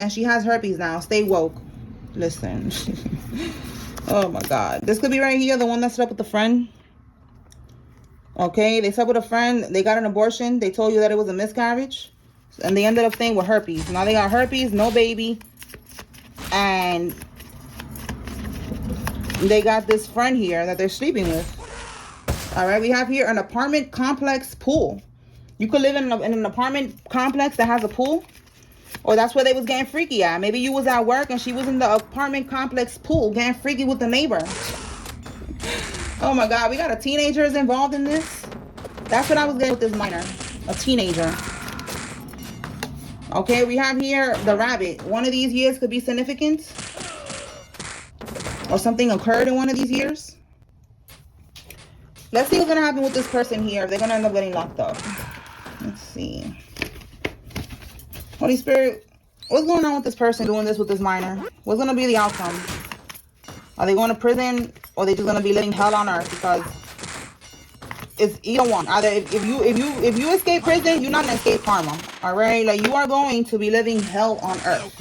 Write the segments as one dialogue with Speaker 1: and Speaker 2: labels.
Speaker 1: and she has herpes now. Stay woke. Listen. Oh my God. This could be right here, the one that slept with a friend. Okay, they slept with a friend. They got an abortion. They told you that it was a miscarriage. And they ended up staying with herpes. Now they got herpes, no baby. And they got this friend here that they're sleeping with. All right, we have here an apartment complex pool. You could live in an apartment complex that has a pool. Or that's where they was getting freaky at. Maybe you was at work and she was in the apartment complex pool getting freaky with the neighbor. Oh my God, we got a teenagers involved in this. That's what I was getting with this minor. A teenager. Okay, we have here the rabbit. One of these years could be significant. Or something occurred in one of these years. Let's see what's going to happen with this person here. They're going to end up getting locked up. Let's see. Holy Spirit, what's going on with this person doing this with this minor? What's going to be the outcome? Are they going to prison, or are they just going to be living hell on earth? Because it's either one. Either if you escape prison, you're not going to escape karma. All right? Like, you are going to be living hell on earth.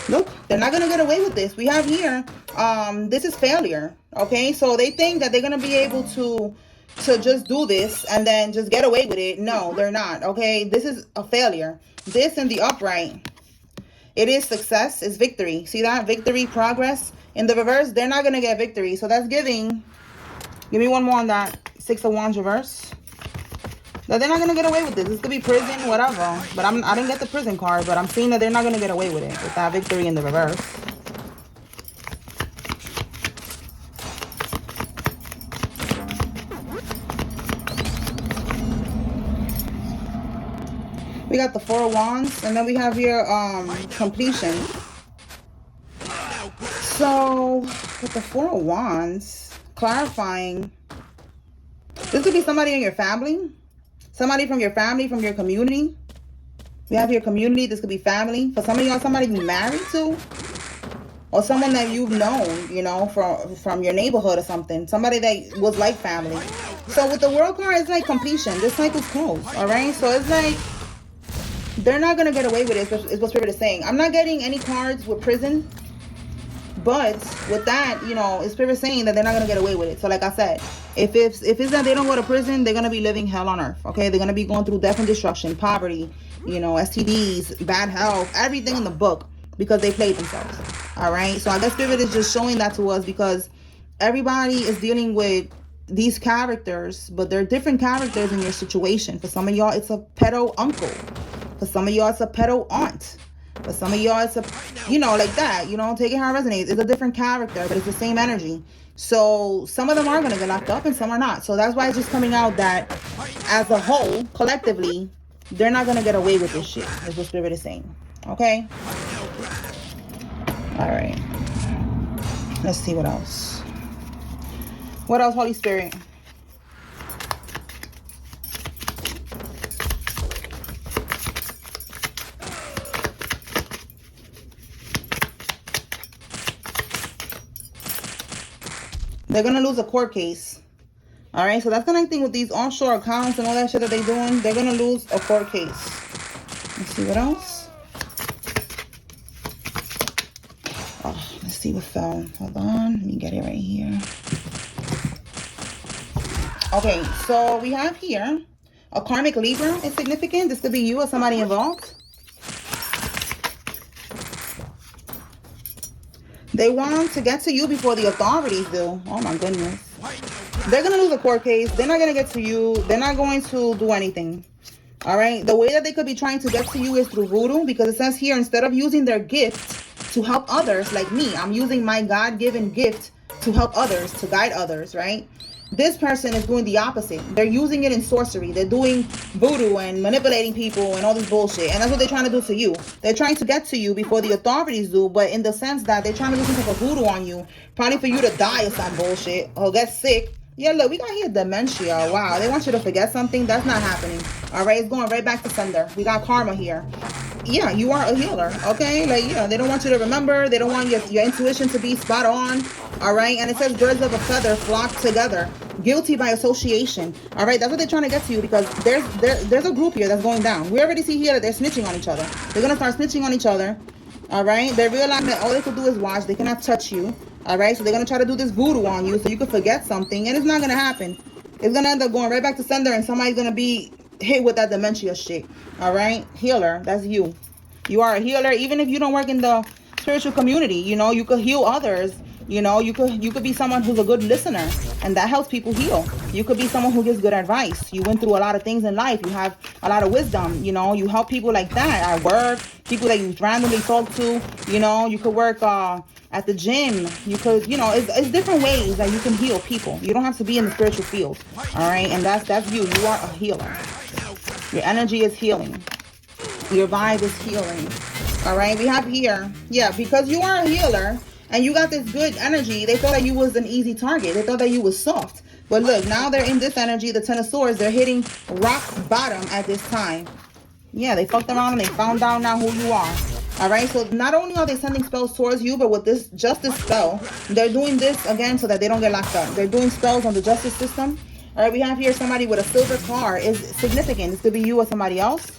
Speaker 1: Look, they're not going to get away with this. We have here, this is failure. Okay? So they think that they're going to be able to just do this and then just get away with it. No, they're not. Okay, this is a failure. This in the upright, it is success, it's victory. See that? Victory, progress. In the reverse, they're not gonna get victory. So that's giving, give me one more on that. 6 of Wands reverse. That they're not gonna get away with this. This could be prison, whatever. But I didn't get the prison card, but I'm seeing that they're not gonna get away with it, with that victory in the reverse. We got the 4 of Wands, and then we have here completion. So with the 4 of Wands, clarifying, this could be somebody in your family, somebody from your family, from your community. We have your community. This could be family. For some of y'all, somebody you married to, or someone that you've known, you know, from your neighborhood or something. Somebody that was like family. So with the World card, it's like completion. This cycle's closed. All right. So it's like, they're not going to get away with it, is what Spirit is saying. I'm not getting any cards with prison. But with that, you know, Spirit is saying that they're not going to get away with it. So like I said, if it's that they don't go to prison, they're going to be living hell on earth. Okay, they're going to be going through death and destruction, poverty, you know, STDs, bad health, everything in the book, because they played themselves. All right. So I guess Spirit is just showing that to us, because everybody is dealing with these characters, but they're different characters in your situation. For some of y'all, it's a pedo uncle. For some of y'all, it's a pedo aunt. For some of y'all, it's a, you know, like that. You know, take it how it resonates. It's a different character, but it's the same energy. So some of them are going to get locked up and some are not. So that's why it's just coming out that as a whole, collectively, they're not going to get away with this shit, is what Spirit is saying. Okay? All right. Let's see what else. What else, Holy Spirit? They're going to lose a court case. All right. So that's connecting with these offshore accounts and all that shit that they're doing. They're going to lose a court case. Let's see what else. Oh, let's see what fell. Hold on. Let me get it right here. Okay. So we have here a karmic Libra is significant. This could be you or somebody involved. They want to get to you before the authorities do. Oh my goodness. They're going to lose a court case. They're not going to get to you. They're not going to do anything. All right. The way that they could be trying to get to you is through voodoo, because it says here, instead of using their gift to help others, like me, I'm using my God-given gift to help others, to guide others, right? This person is doing the opposite. They're using it in sorcery. They're doing voodoo and manipulating people and all this bullshit. And that's what they're trying to do to you. They're trying to get to you before the authorities do, but in the sense that they're trying to do some type of voodoo on you, probably for you to die or some bullshit or get sick. Yeah, look, we got here dementia. Wow, they want you to forget something. That's not happening. All right, it's going right back to sender. We got karma here. Yeah, you are a healer, okay? Like, yeah, they don't want you to remember. They don't want your intuition to be spot on. All right, and it says birds of a feather flock together, guilty by association. All right, that's what they're trying to get to you, because there's a group here that's going down. We already see here that they're snitching on each other. They're gonna start snitching on each other. All right, they realize that all they could do is watch. They cannot touch you. All right, so they're gonna try to do this voodoo on you so you could forget something, and it's not gonna happen. It's gonna end up going right back to sender, and somebody's gonna be hit with that dementia shit. All right, healer, that's you. You are a healer. Even if you don't work in the spiritual community, you know, you could heal others. You know, you could be someone who's a good listener, and that helps people heal. You could be someone who gives good advice. You went through a lot of things in life. You have a lot of wisdom. You know, you help people like that at work, people that you randomly talk to. You know, you could work at the gym. You could, you know, it's different ways that you can heal people. You don't have to be in the spiritual field. All right, and that's you. You are a healer. Your energy is healing. Your vibe is healing. All right, we have here, yeah, because you are a healer and you got this good energy, they thought that you was an easy target. They thought that you was soft. But look, now they're in this energy, the Ten of Swords. They're hitting rock bottom at this time. Yeah, they fucked around and they found out now who you are. All right, so not only are they sending spells towards you, but with this justice spell, they're doing this again so that they don't get locked up. They're doing spells on the justice system. All right, we have here somebody with a silver car. Is significant. This could be you or somebody else.